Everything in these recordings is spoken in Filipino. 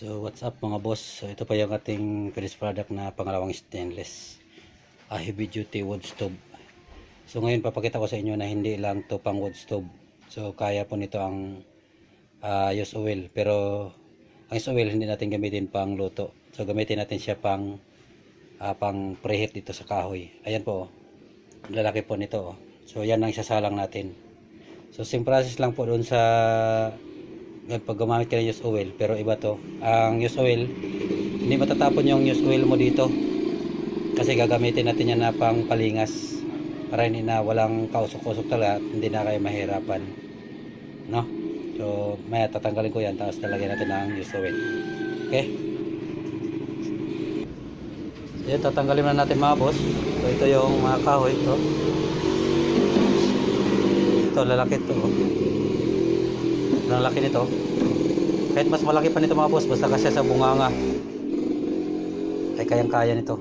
So what's up mga boss, so ito pa yung ating finished product na pangalawang stainless heavy duty wood stove. So ngayon papakita ko sa inyo na hindi lang to pang wood stove, so kaya po nito ang use oil, pero ang use oil hindi natin gamitin pang luto, so gamitin natin siya pang preheat dito sa kahoy. Ayan po, lalaki po nito. So yan ang isasalang natin. So same process lang po doon sa pag gumamit ka ng use oil, pero iba to. Ang use oil, hindi matatapon yung use oil mo dito kasi gagamitin natin yan na pang palingas para hindi na walang kausok-usok talaga, hindi na kayo mahirapan, no? So maya tatanggalin ko yan, tapos talagyan natin ng use oil. Okay, so yun, tatanggalin na natin mga boss. So ito yung mga kahoy, ito lalaki to, ang laki nito. Kahit mas malaki pa nito mga boss, basta kasi sa bunganga ay kayang kaya nito.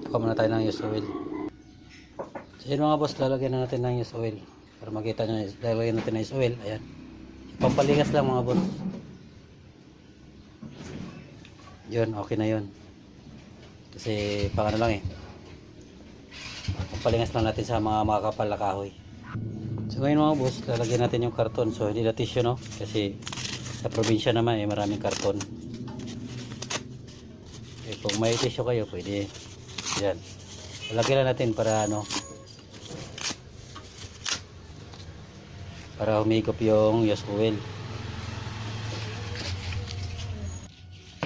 Saka muna tayo ng use oil. So yun mga boss, lalagyan na natin ng use oil para makita nyo. Lalagyan natin ng use oil. Ayan, pampalingas lang mga boss. Yun, okay na yun, kasi pang ano lang pampalingas lang natin sa mga makakapal na kahoy. So ngayon mga boss, lalagyan natin yung karton. So hindi na tissue, no, kasi sa probinsya naman maraming karton. Kung may tissue kayo, pwede yan, lalagyan lang natin para para humigop yung use oil.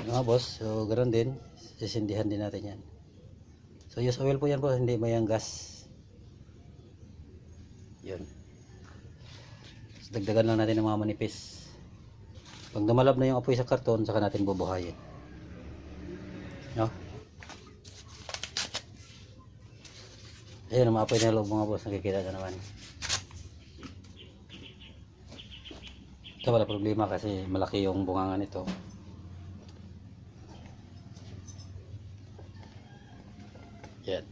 Mga boss, so ganoon din, sisindihan din natin yan. So use oil po yan po, hindi may ang gas. Yun, so, dagdagan lang natin ng mga manipis. Pag dumalab na yung apoy sa karton, saka natin bubuhayin, no? Ayun ang apoy na loob mga boss, nakikita na naman. Ito wala problema kasi malaki yung bunganga nito. Yan,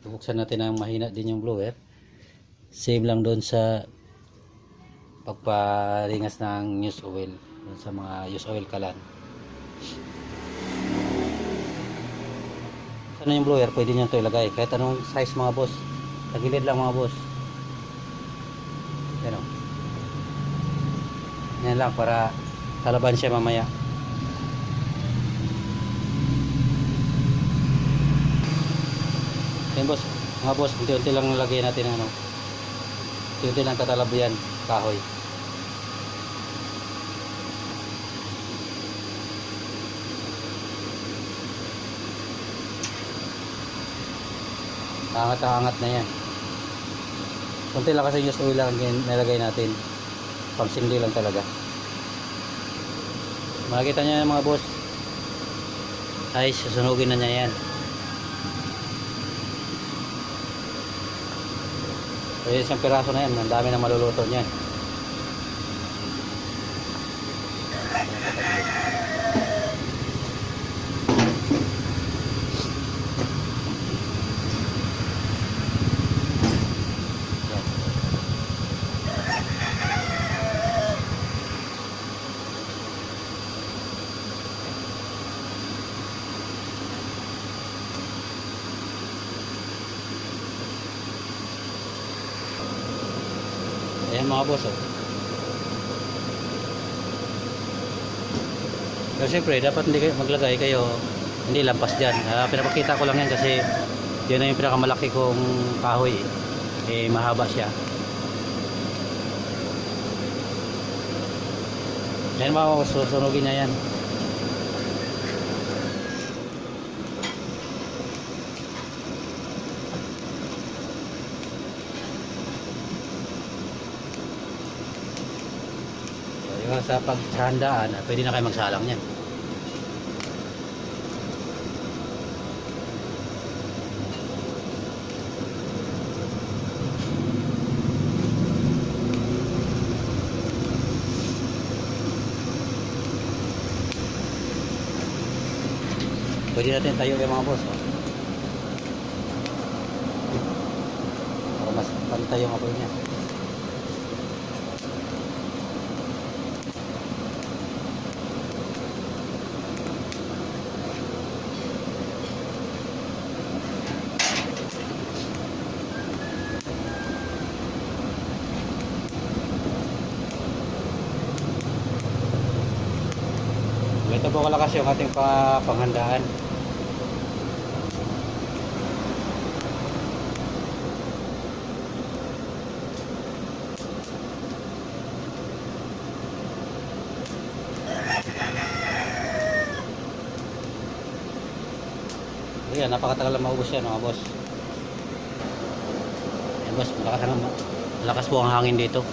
bubuksan natin ang mahina din yung blower. Same lang doon sa pagpalingas ng use oil, doon sa mga use oil kalan. Sana yung blower, pwede nyo ito ilagay kahit anong size mga boss, tagilid lang mga boss. Yan o, yan lang para kalaban siya mamaya. Yan boss, mga boss, unti-unti lang nalagay natin unti-unti lang tatalab yan kahoy. Angat-angat na yan. Kunti lang kasi use oil lang nilagay natin, pang sindi lang talaga. Makikita nyo mga boss, ay susunugin na niya yan. So isang piraso na yan, ang dami na maluluto niyan. Ayan mga boss, Pero siyempre dapat hindi kayo maglagay kayo, hindi lampas dyan. Pinapakita ko lang yan kasi yun na yung pinakamalaki kong kahoy, mahaba siya. Ayan mga boss, susunugin niya yan. Sa pagsahandaan, pwede na kayo magsalang yan. Pwede natin tayo yung mga boss, para mas pantay yung apoy niya. Ito po kalakas yung ating panghandaan. Ayan, napakatagal na maubos yan mga boss. Ayan boss, malakas po ang hangin dito.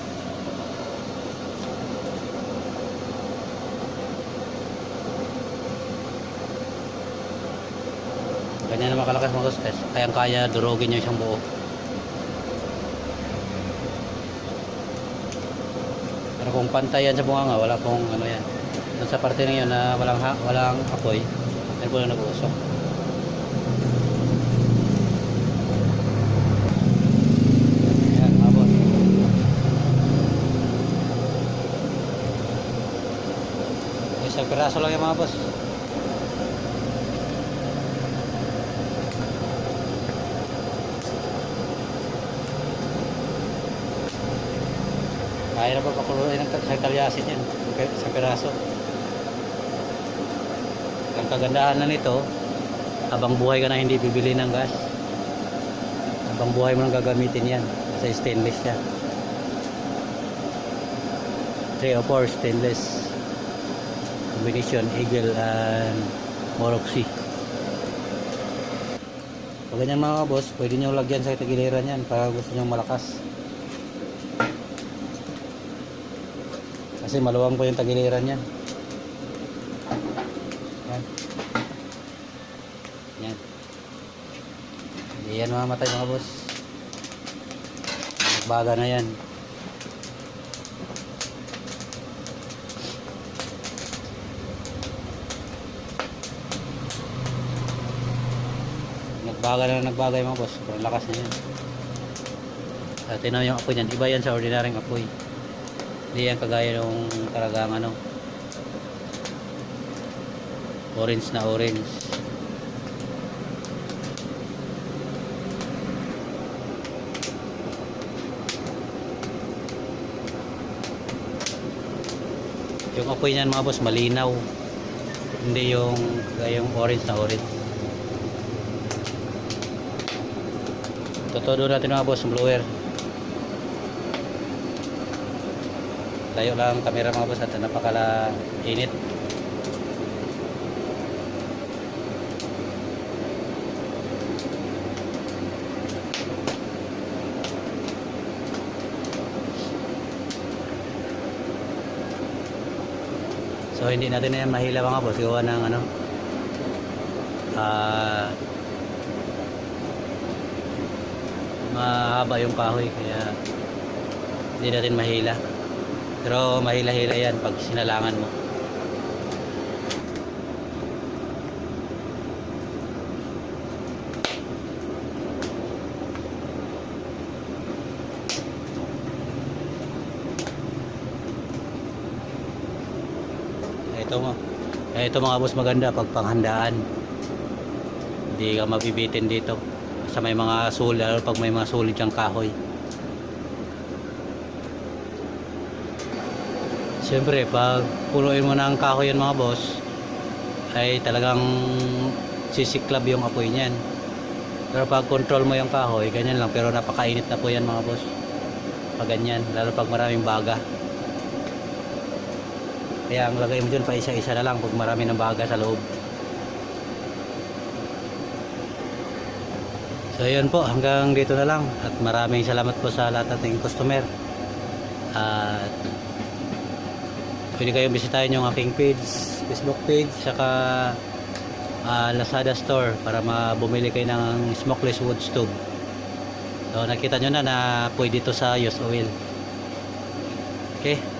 Ganyan na makalakas mga boss, kayang kaya durugin nyo isang buo. Pero kung pantay yan sa bunganga, wala pong ano yan. Doon sa parte na yun na walang apoy, yan po na nag-uusok. Isang piraso lang yung mga boss. Kaya na pa pakuluin ng kalyasin yan. Isang piraso. Ang kagandahan na nito, habang buhay ka na hindi bibili ng gas, habang buhay mo nang gagamitin yan. Sa stainless siya. 304 stainless. Combination Eagle and Moroxy. Pag ganyan mga boss, pwede nyo lagyan sa tagiliran yan para gusto nyo malakas. Kasi maluwang po yung tagiliran yan. Yan. Yan. Hindi yan mamamatay mga boss. Baga na yan. Nagbagay mga boss, pero lakas na yan. Tinaw yung apoy niyan, iba yan sa ordinaryong apoy. Hindi yan kagaya nung talagang ano, orange na orange. Yung apoy niyan mga boss malinaw, hindi yung orange na orange. Tutudo natin mga boss, blower. Layo lang camera mga boss at napakala init. So hindi natin na yan mahila mga boss, gawa ng ano, mahaba yung kahoy kaya hindi natin mahila, pero mahila-hila yan pag sinalangan mo. Ito mga boss, maganda pag panghandaan, hindi ka mabibitin dito sa may mga sulit, lalo pag may mga sulit yung kahoy. Siyempre pag punuin mo ng kahoy yan mga boss, ay talagang sisiklab yung apoy niyan. Pero pag control mo yung kahoy, ganyan lang, pero napakainit na po yan mga boss pag ganyan, lalo pag maraming baga. Kaya ang lagay mo dyan pa isa-isa na lang pag marami ng baga sa loob. So yun po, hanggang dito na lang at maraming salamat po sa lahat nating customer. At pwede kayong bisitahin yung aking page, Facebook page, saka Lazada store para bumili kayo ng smokeless wood stove. So nakita nyo na pwede to sa used oil. Okay.